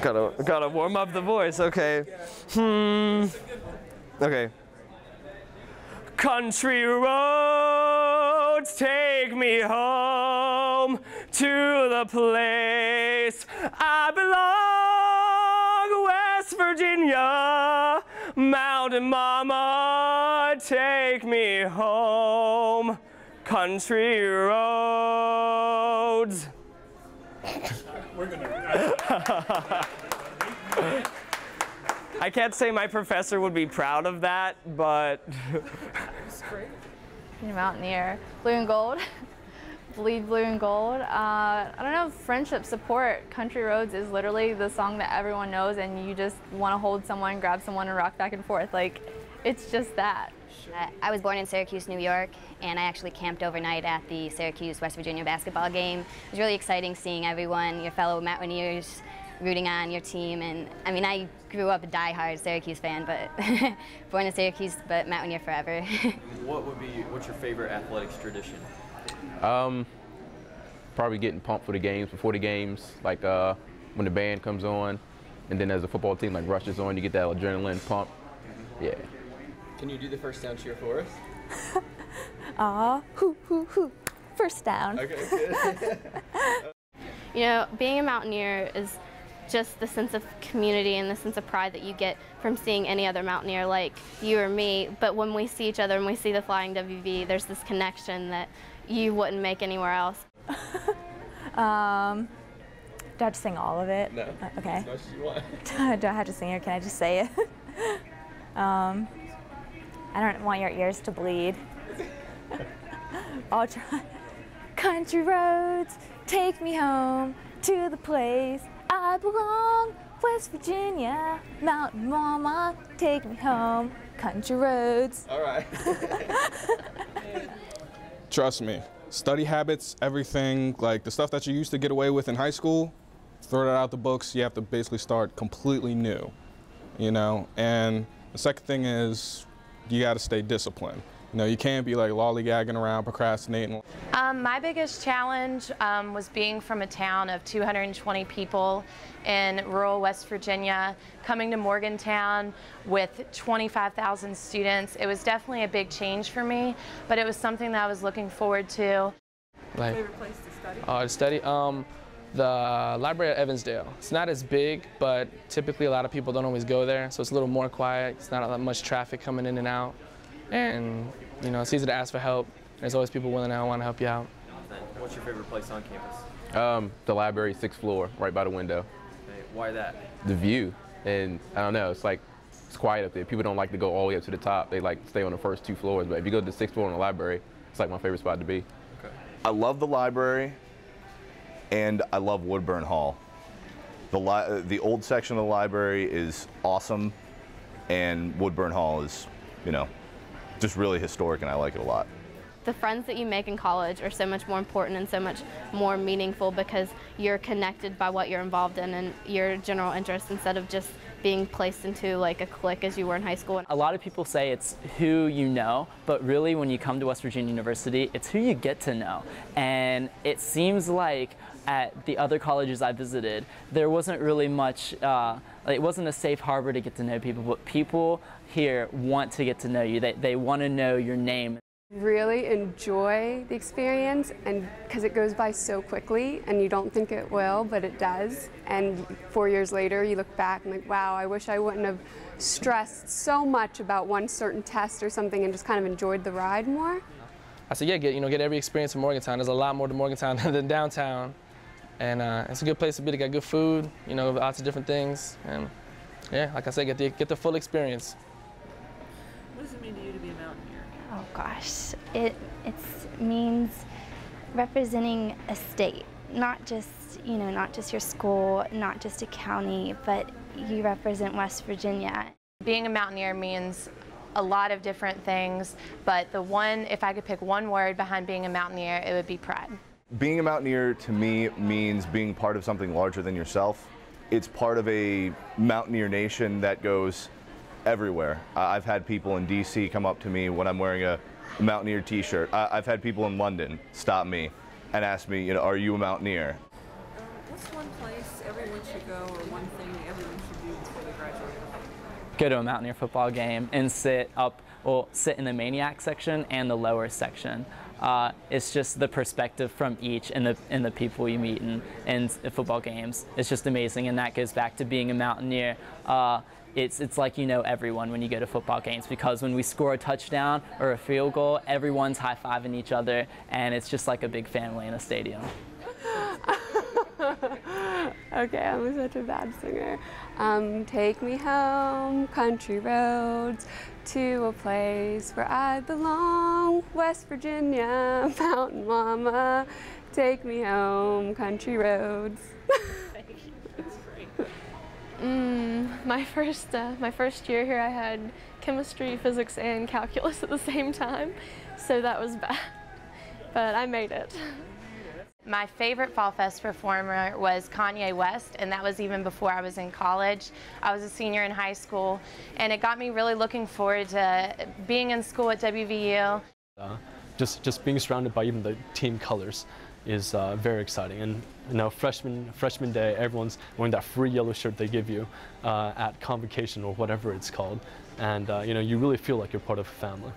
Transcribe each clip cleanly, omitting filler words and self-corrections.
Gotta warm up the voice. Okay. Okay. Country roads take me home to the place I belong, West Virginia. Mountain mama, take me home. Country roads. We're gonna. I can't say my professor would be proud of that, but. You're a mountaineer. Blue and gold. Bleed blue and gold. I don't know, friendship, support. Country Roads is literally the song that everyone knows, and you just want to hold someone, grab someone, and rock back and forth. Like, it's just that. I was born in Syracuse, New York, and I actually camped overnight at the Syracuse, West Virginia basketball game. It was really exciting seeing everyone, your fellow Mountaineers, rooting on your team. And I mean, I grew up a die-hard Syracuse fan, but born in Syracuse, but Mountaineer forever. What's your favorite athletics tradition? Probably getting pumped for the games, before the games, like when the band comes on, and then as a football team like rushes on, you get that adrenaline pump. Yeah. Can you do the first down cheer for us? Hoo, hoo, hoo. First down. Okay, good. You know, being a Mountaineer is just the sense of community and the sense of pride that you get from seeing any other Mountaineer like you or me. But when we see each other and we see the Flying WV, there's this connection that you wouldn't make anywhere else. Do I have to sing all of it? No. Okay. As much as you want. Do I have to sing it, or can I just say it? I don't want your ears to bleed. I'll try. Country roads, take me home to the place I belong. West Virginia, Mountain Mama, take me home. Country roads. All right. Trust me, study habits, everything, like the stuff that you used to get away with in high school, throw that out the books. You have to basically start completely new, you know? And the second thing is you got to stay disciplined. You know, you can't be like lollygagging around, procrastinating. My biggest challenge was being from a town of 220 people in rural West Virginia, coming to Morgantown with 25,000 students. It was definitely a big change for me, but it was something that I was looking forward to. Like, favorite place to study? The library at Evansdale. It's not as big, but typically a lot of people don't always go there, so it's a little more quiet. It's not that much traffic coming in and out. And, you know, it's easy to ask for help. There's always people willing to want to help you out. What's your favorite place on campus? The library, 6th floor, right by the window. Okay, why that? The view, and I don't know, it's like, it's quiet up there. People don't like to go all the way up to the top. They like to stay on the first 2 floors, but if you go to the 6th floor in the library, it's like my favorite spot to be. Okay. I love the library, and I love Woodburn Hall. The old section of the library is awesome, and Woodburn Hall is, you know, just really historic, and I like it a lot. The friends that you make in college are so much more important and so much more meaningful because you're connected by what you're involved in and your general interests instead of just being placed into like a clique as you were in high school. A lot of people say it's who you know, but really when you come to West Virginia University, it's who you get to know. And it seems like at the other colleges I visited, there wasn't really much, it wasn't a safe harbor to get to know people, but people here want to get to know you. They want to know your name. Really enjoy the experience, and because it goes by so quickly and you don't think it will, but it does. And 4 years later you look back and like, wow, I wish I wouldn't have stressed so much about one certain test or something and just kind of enjoyed the ride more. I said, yeah, get every experience in Morgantown. There's a lot more to Morgantown than downtown. And it's a good place to be. They got good food, you know, lots of different things. And yeah, like I said, get the full experience. What does it mean to you to be a Mountaineer? Oh gosh, it means representing a state, not just, you know, not just your school, not just a county, but you represent West Virginia. Being a Mountaineer means a lot of different things, but if I could pick one word behind being a Mountaineer, it would be pride. Being a Mountaineer to me means being part of something larger than yourself. It's part of a Mountaineer nation that goes everywhere. I've had people in DC come up to me when I'm wearing a Mountaineer t-shirt. I've had people in London stop me and ask me, you know, are you a Mountaineer? What's one place everyone should go, or one thing everyone should do before they graduate? Go to a Mountaineer football game and sit in the Maniac section and the lower section. It's just the perspective from each and the people you meet in football games. It's just amazing, and that goes back to being a Mountaineer. It's like you know everyone when you go to football games, because when we score a touchdown or a field goal, everyone's high-fiving each other, and it's just like a big family in a stadium. Okay, I'm such a bad singer. Take me home, country roads, to a place where I belong, West Virginia, mountain mama. Take me home, country roads. My first year here, I had chemistry, physics, and calculus at the same time, so that was bad, but I made it. My favorite Fall Fest performer was Kanye West, and that was even before I was in college. I was a senior in high school, and it got me really looking forward to being in school at WVU. Just being surrounded by even the team colors is very exciting. And you know, freshman day, everyone's wearing that free yellow shirt they give you at convocation or whatever it's called, and you know, you really feel like you're part of a family.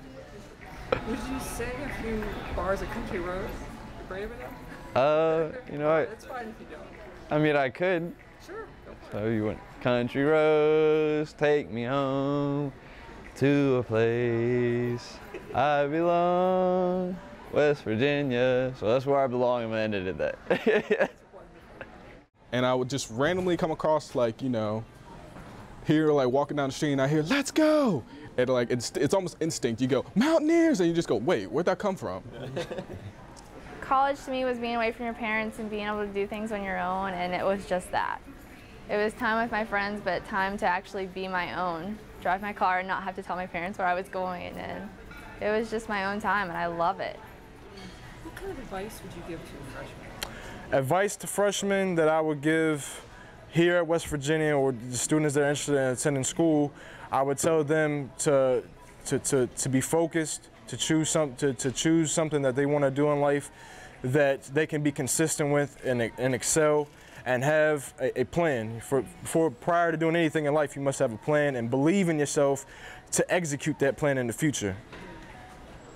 Would you sing a few bars of Country Road? You brave enough? You know, That's fine if you don't. I mean, I could. Sure. So you went, country roads, take me home to a place I belong, West Virginia. So that's where I belong, and I ended it that. And I would just randomly come across, like, you know, here, like walking down the street, and I hear, let's go. And like, it's almost instinct. You go, Mountaineers, and you just go, wait, where'd that come from? College to me was being away from your parents and being able to do things on your own, and it was just that. It was time with my friends, but time to actually be my own. Drive my car and not have to tell my parents where I was going, and it was just my own time, and I love it. What kind of advice would you give to a freshman? Advice to freshmen that I would give here at West Virginia, or the students that are interested in attending school, I would tell them to be focused, to choose something that they want to do in life, that they can be consistent with and excel, and have a plan. Prior to doing anything in life, you must have a plan and believe in yourself to execute that plan in the future.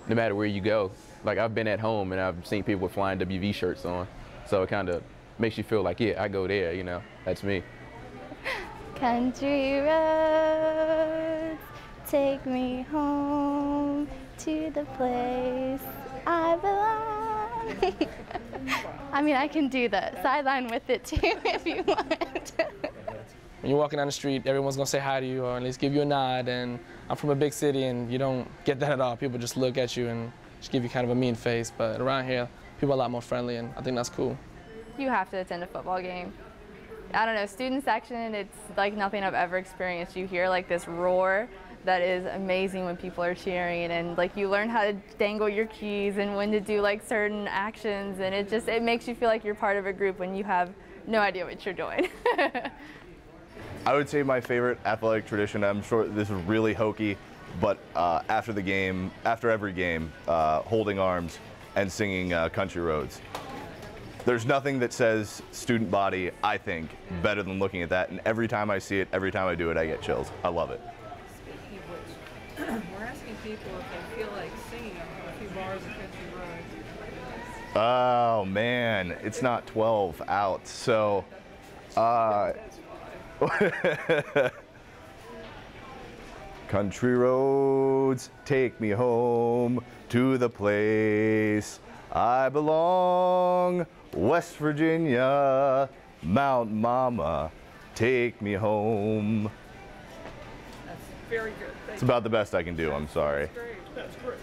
No matter where you go, like I've been at home and I've seen people with flying WV shirts on, so it kind of makes you feel like, yeah, I go there, you know, that's me. Country roads, take me home to the place I belong. I mean, I can do the sideline with it too if you want. When you're walking down the street, everyone's gonna say hi to you or at least give you a nod, and I'm from a big city and you don't get that at all. People just look at you and just give you kind of a mean face, but around here, people are a lot more friendly, and I think that's cool. You have to attend a football game. I don't know, student section, it's like nothing I've ever experienced. You hear like this roar that is amazing when people are cheering, and like you learn how to dangle your keys and when to do like certain actions, and it makes you feel like you're part of a group when you have no idea what you're doing. I would say my favorite athletic tradition, I'm sure this is really hokey, but after every game, holding arms and singing Country Roads. There's nothing that says student body, I think, better than looking at that, and every time I see it, every time I do it, I get chills. I love it. Speaking of which, we're asking people if they feel like singing a few bars of Country Roads. Oh man, it's not 12 out, so country roads, take me home to the place I belong, West Virginia, Mount Mama, take me home. That's very good. It's about the best I can do, I'm sorry. That's great. That's great.